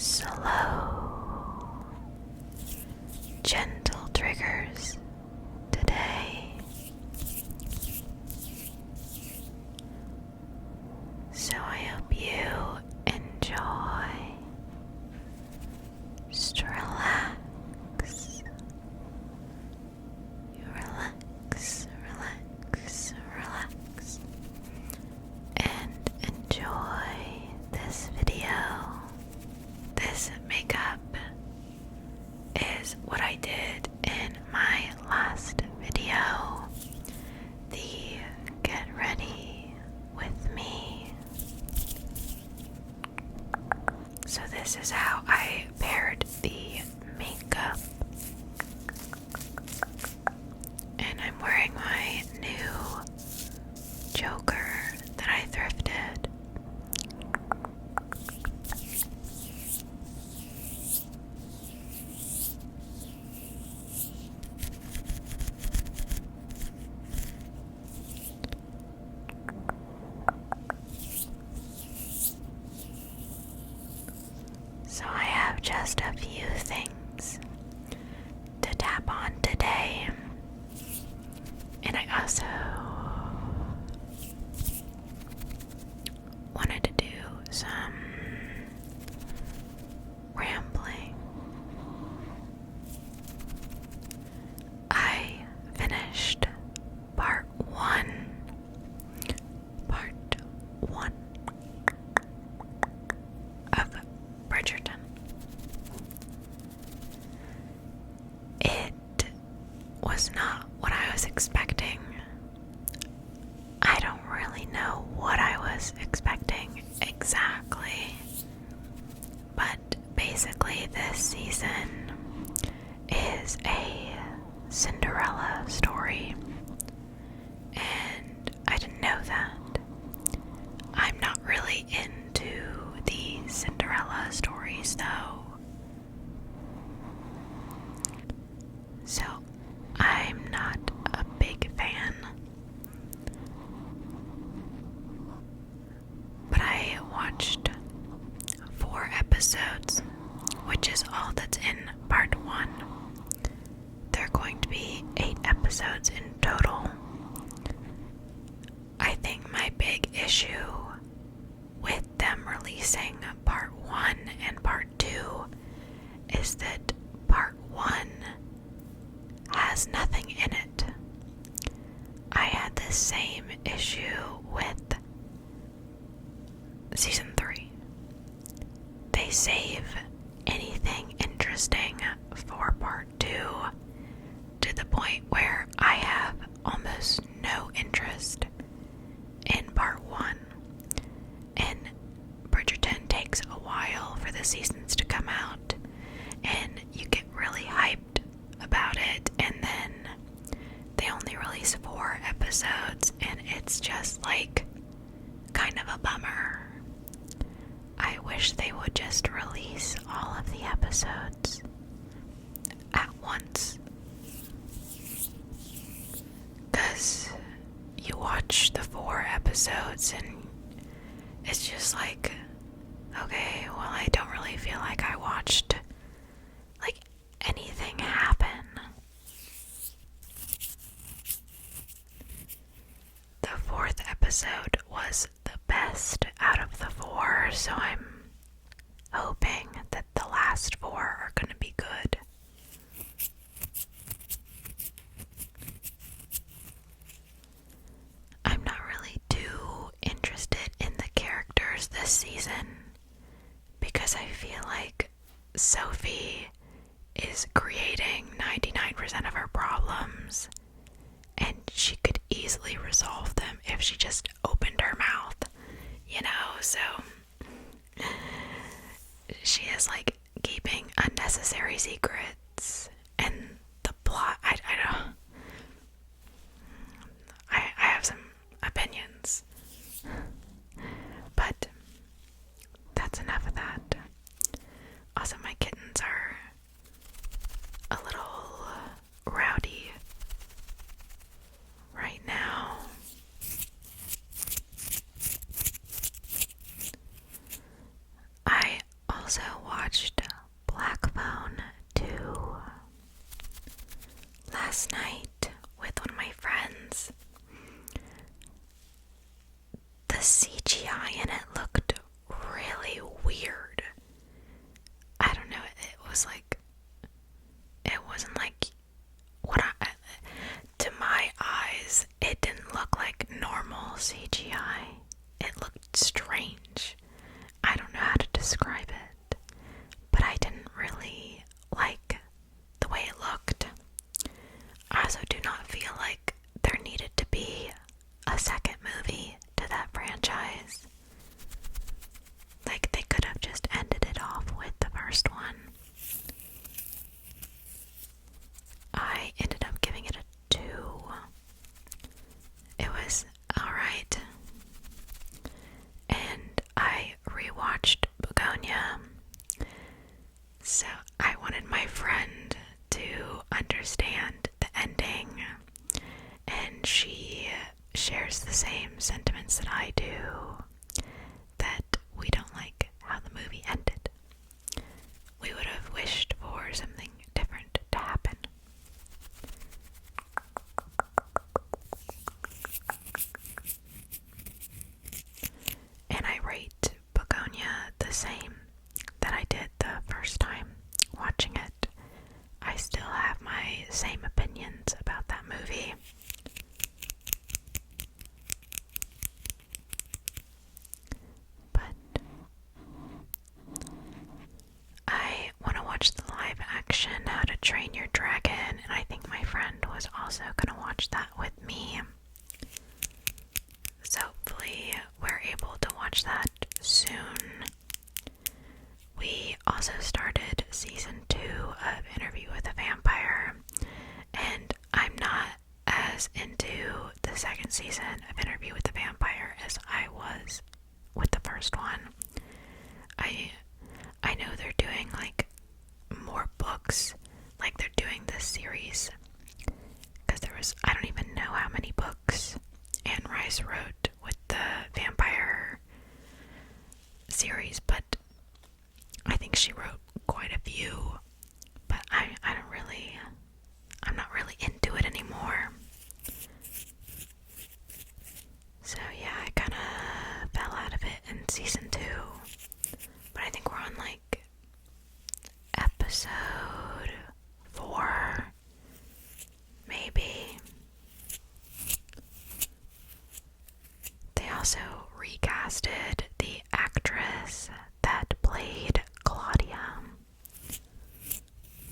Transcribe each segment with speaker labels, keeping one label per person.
Speaker 1: slow, gentle triggers today. So I hope you enjoy. Just relax. You relax, and enjoy this video. This makeup is what I did in my last video, the Get Ready With Me. So this is how I paired the makeup. And I'm wearing my new choker that I thrifted. So I have just a few things to tap on today. And I also wanted to do some rambling. I finished part one of Bridgerton. It was not what I was expecting. I don't really know what I was expecting exactly, but basically this season is a Cinderella story, and I didn't know that. I'm not really into the Cinderella stories though, so I'm not a big fan. But I watched 4 episodes, which is all that's in part 1. There are going to be 8 episodes in total. I think my big issue with them releasing part 1 and part 2 is that part 1 has nothing in it. I had the same issue with season 3. They save anything interesting for part 2 to the point where I have almost no interest in part 1. And Bridgerton takes a while for the seasons to come out, and you get really hyped about it, and then they only release 4 episodes, and it's just like kind of a bummer. I wish they would just release all of the episodes at once, because you watch the 4 episodes and it's just like, okay, well, I don't really feel like I watched like anything happen. The 4th episode was the best out of the 4, so I'm hoping that the last 4 are going to be good. I'm not really too interested in the characters this season because I feel like Sophie is creating 99% of her problems, and she could easily resolve them if she just opened her mouth, you know, so she is like keeping unnecessary secrets, and the plot, I don't, I have some opinions, but that's enough of that. Also, my kittens are a little rowdy right now. I also watched last night with one of my friends. The CGI in it looked really weird. I don't know, it wasn't like to my eyes, it didn't look like normal CGI. It looked strange. I don't know how to describe it, but I didn't really like the way it looked. I also do not feel like there needed to be a second movie to that franchise. Like, they could have just ended it off with the first one. I ended up giving it a 2. It was alright. And I rewatched Begonia. So I wanted my friend to understand the ending. And she shares the same sentiments that I do. That we don't like how the movie ended. We would have wished for something different to happen. And I rate Begonia the same that I did the first time watching it. I still have my same opinions about that movie. But I want to watch the live action How to Train Your Dragon, and I think my friend was also going to watch that with me. So hopefully we're able to watch that soon. We also started season 2 of Interview with a Vampire, and I'm not as into the second season of Interview with the Vampire as I was with the first one. I know they're doing like more books, like they're doing this series, because I don't even know how many books Anne Rice wrote with the vampire series, but I think she wrote quite a few, but I'm not really into it anymore. So yeah, I kind of fell out of it in season 2, but I think we're on like episode 4, maybe. They also recasted the actress that played Claudia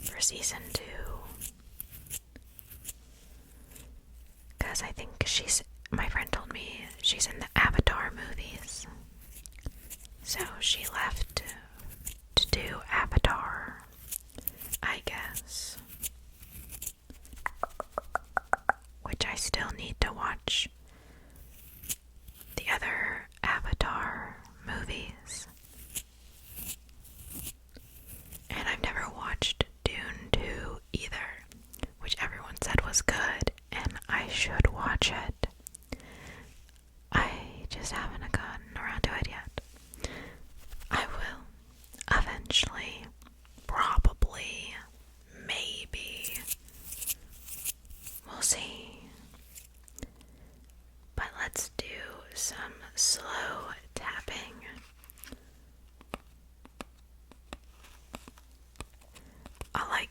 Speaker 1: for season 2. Because I think my friend told me she's in the Avatar movies. So she left to do Avatar, I guess. Which I still need to watch the other Avatar movies. And I've never watched Dune 2 either, which everyone said was good, and I should watch it. I just haven't gotten around to it yet. I will eventually, probably, maybe. We'll see. But let's do some slow tapping. I'll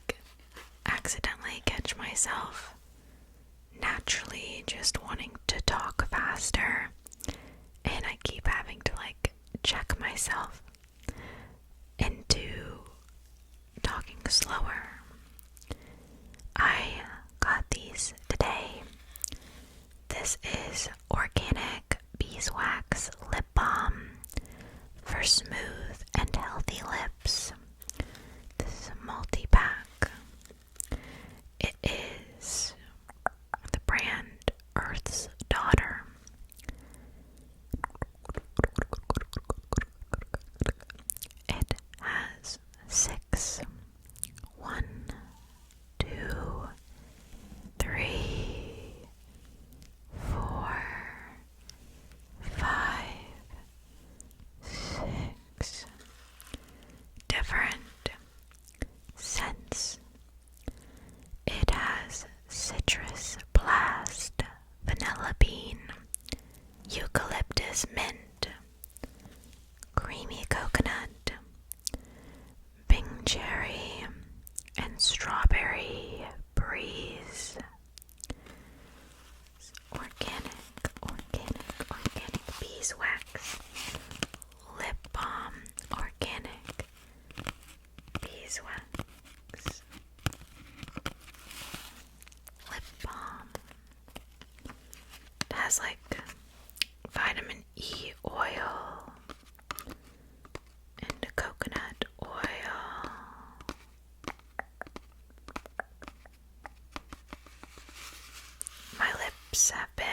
Speaker 1: accidentally catch myself naturally just wanting to talk faster, and I keep having to check myself into talking slower. I got these today. This is organic beeswax lip balm for smooth and healthy lips. This is a multi-pack. It is the brand Earth's Daughter. It has 6. 1, 2, 3, 4, 5, 6 different scents. It has cherry and strawberry breeze. Organic beeswax lip balm. Organic beeswax lip balm. It has like vitamin E oil and coconut oil. My lips have been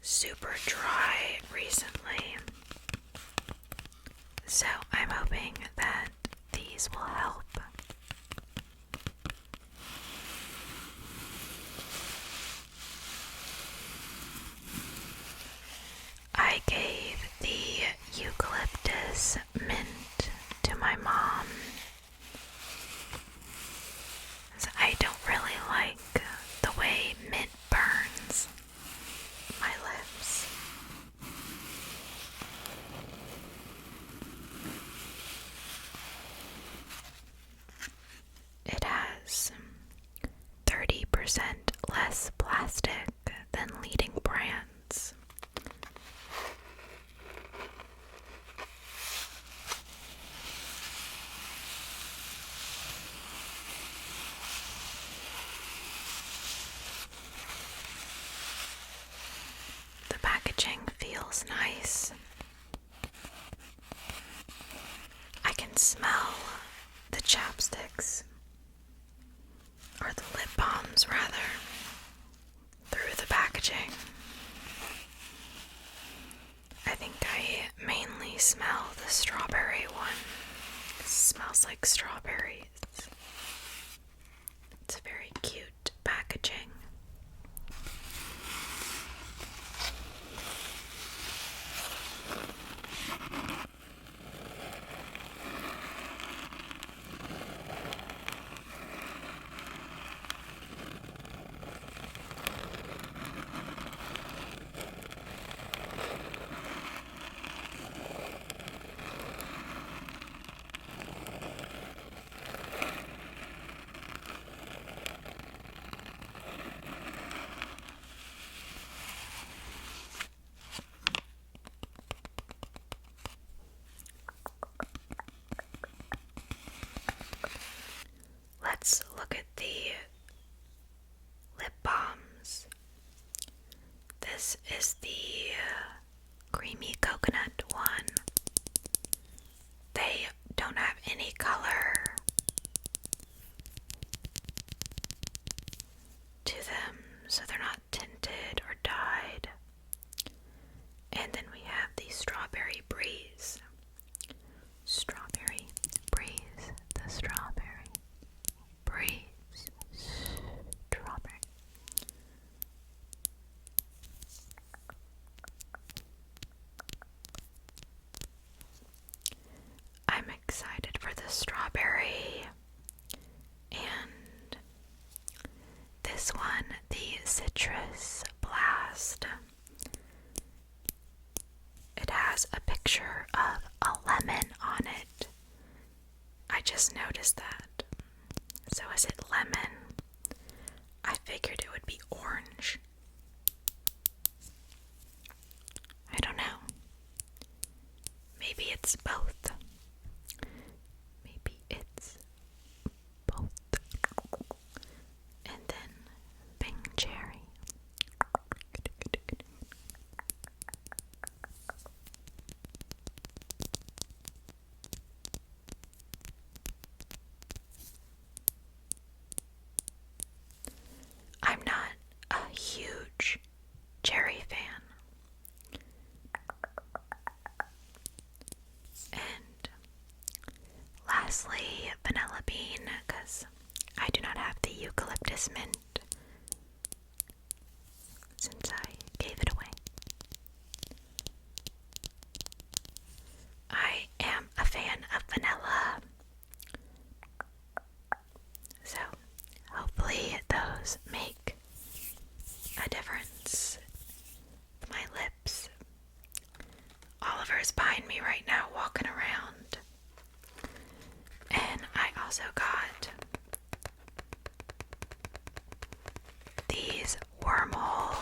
Speaker 1: super dry recently, so I'm hoping that these will help. I gave the eucalyptus mint to my mom, as I don't really like the way mint burns my lips. It has 30% less plastic than leading brands. The packaging feels nice. I can smell the chapsticks, or the lip balms rather, through the packaging. I think I mainly smell the strawberry one. It smells like strawberries. It's very cute packaging. Let's look at the lip balms. This is the creamy coconut one. They don't have any color to them, so they're not tinted or dyed. And then we have the strawberry breeze. Strawberry breeze. The strawberry breeze. Strawberry. I'm excited for the strawberry. And this one, the citrus blast. It has a picture of a lemon on it. I just noticed that. So is it lemon? I figured it would be orange. I don't know. Maybe it's both. Maybe it's both. And then pink cherry. I'm not a huge cherry fan. And lastly, vanilla bean, because I do not have the eucalyptus mint since I gave it away. I am a fan of vanilla, so hopefully those make a difference with my lips. Oliver's behind me right now walking around. also got these wormhole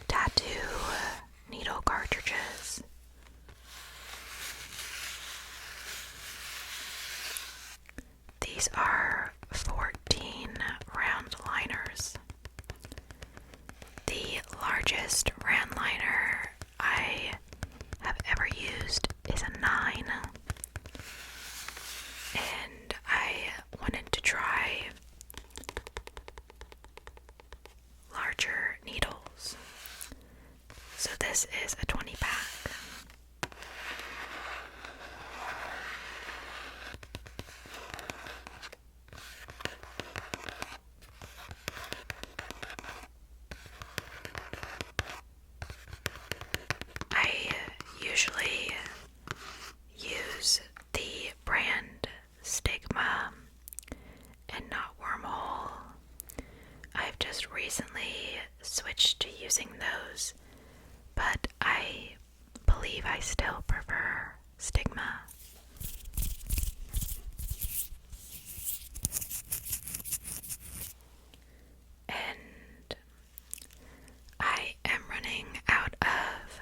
Speaker 1: tattoo needle cartridges. These are 14 round liners. The largest round liner I have ever used is a 9, and I wanted to try larger needles. So this is a 20 pack. I usually use the brand Stigma and not Wormhole. I've just recently switched to using those, but I believe I still prefer Stigma. And I am running out of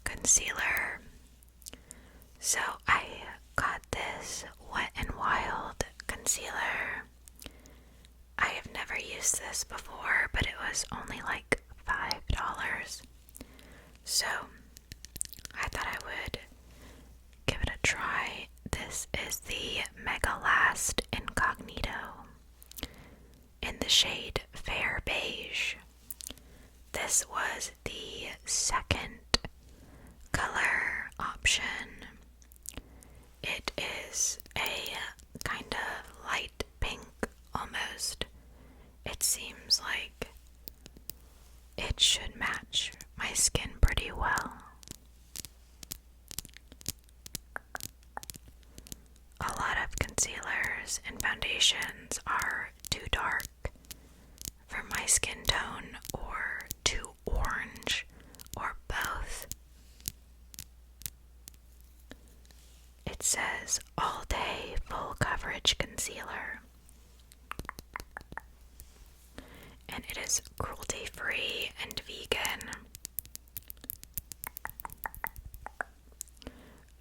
Speaker 1: concealer, so I got this Wet n Wild concealer. I have never used this before, but it was only like $5, so I thought I would give it a try. This is the Mega Last Incognito in the shade Fair Beige. This was the second color option. It is a kind of light pink almost. It seems like it should match my skin pretty well. A lot of concealers and foundations are too dark for my skin tone, or too orange, or both. It says all day full coverage concealer, and it is cruelty free and vegan.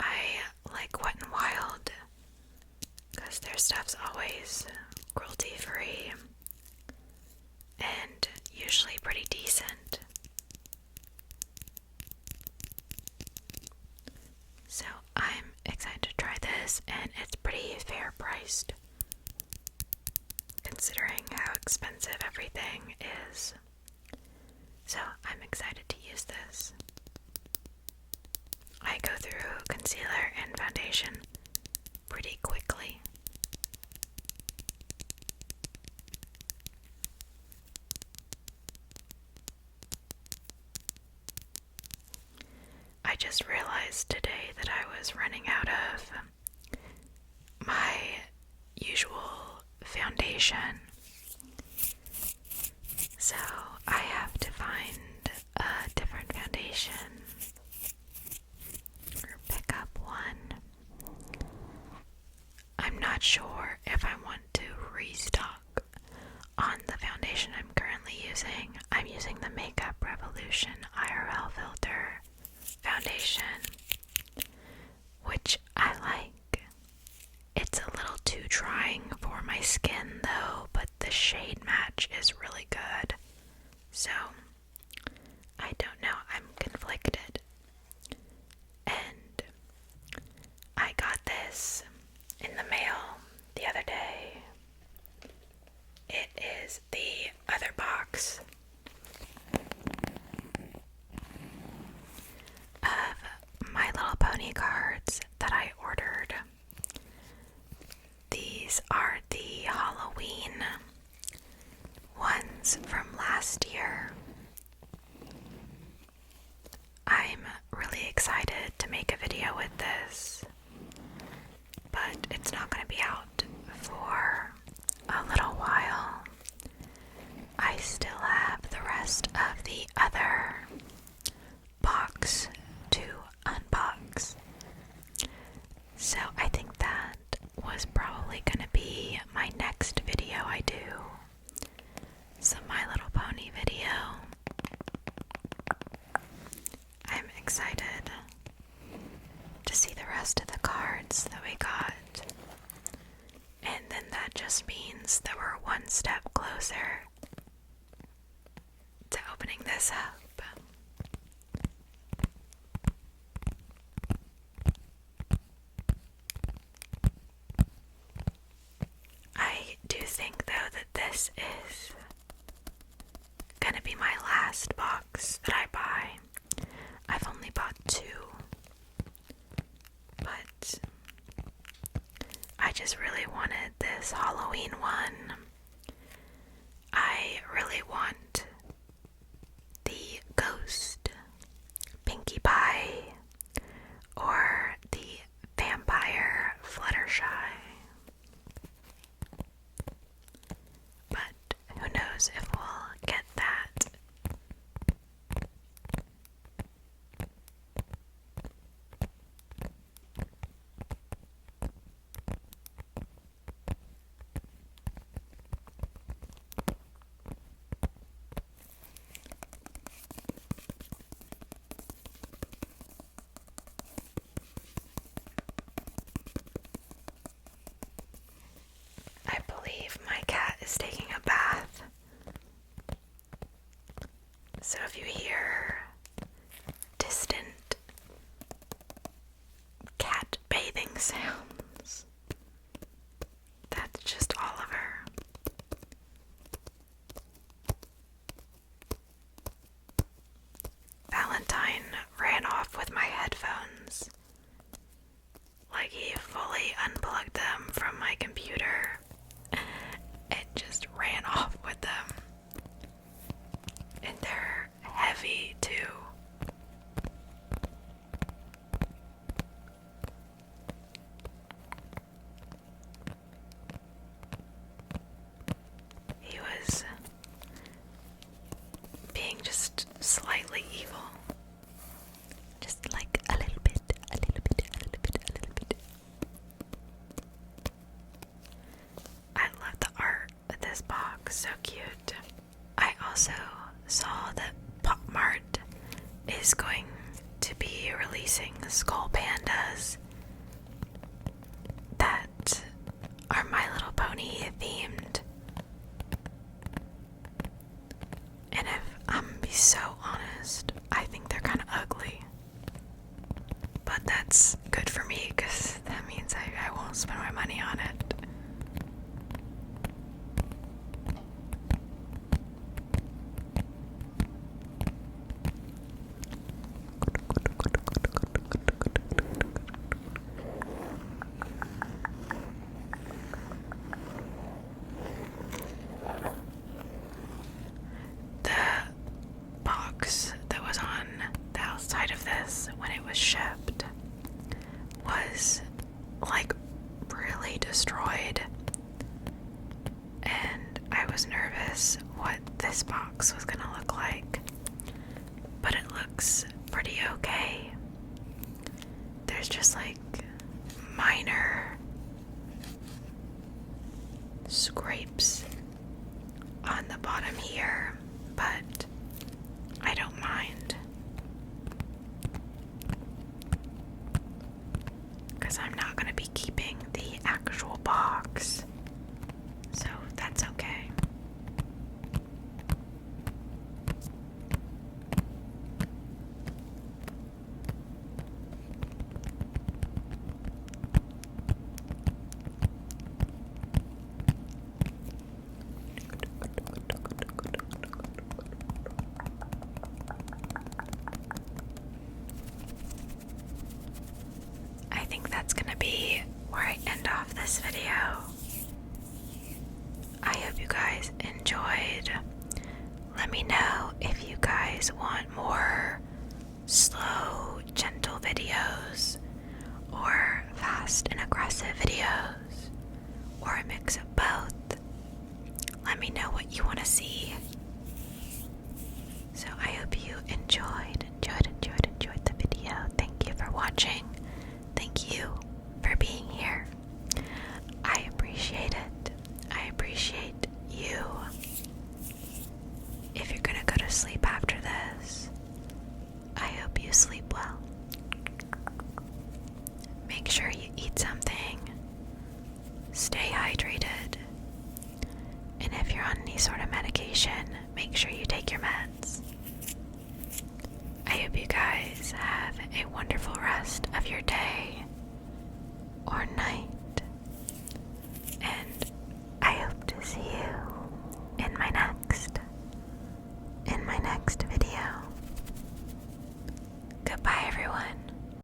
Speaker 1: I like Wet n Wild because their stuff's always cruelty free and usually pretty decent. So I'm excited to try this, and it's pretty fair priced considering how expensive everything is. So I'm excited to use this. I go through concealer and foundation pretty quickly. I just realized today that I was running out of my usual foundation, so I have to find a different foundation or pick up one. I'm not sure if I want to restock on the foundation I'm currently using. I'm using the Makeup Revolution IRL Filter foundation, which I like. It's a little too drying for my skin though, but the shade match is really good. So I don't know, I'm conflicted. ingredients that we got. And then that just means that we're one step closer to opening this up. I do think though that this is gonna be my last box that I buy. I've only bought 2, but I just really wanted this Halloween one. I really want the Ghost, Pinkie Pie, or the Vampire Fluttershy. But who knows if we'll get that. I believe my cat is taking a bath. So if you hear distant cat bathing sounds, that's just Oliver. Valentine ran off with my headphones, like he fully unplugged them from my computer and just ran off with them. And they're heavy too. He was being just slightly evil. Just like a little bit, a little bit, a little bit, a little bit. I love the art of this box, so cute. I also saw that Pop Mart is going to be releasing skull pandas that are My Little Pony themed. And if I'm gonna be so honest, I think they're kind of ugly. But that's good for me because that means I won't spend my money on it. The box that was on the outside of this when it was shipped was like really destroyed, and I was nervous what this box was gonna look like, but it looks pretty okay. There's just like minor scrapes on the bottom here, but I don't mind because I'm not going to be keeping the actual box, so that's okay. I think that's gonna be where I end off this video. I hope you guys enjoyed. Let me know if you guys want more slow, gentle videos, or fast and aggressive videos, or a mix of both. Let me know what you want to see. So I hope you enjoyed the video. Thank you for watching. Thank you for being here. I appreciate it. I appreciate you. If you're gonna go to sleep after this, I hope you sleep well. Make sure you eat some And if you're on any sort of medication, make sure you take your meds. I hope you guys have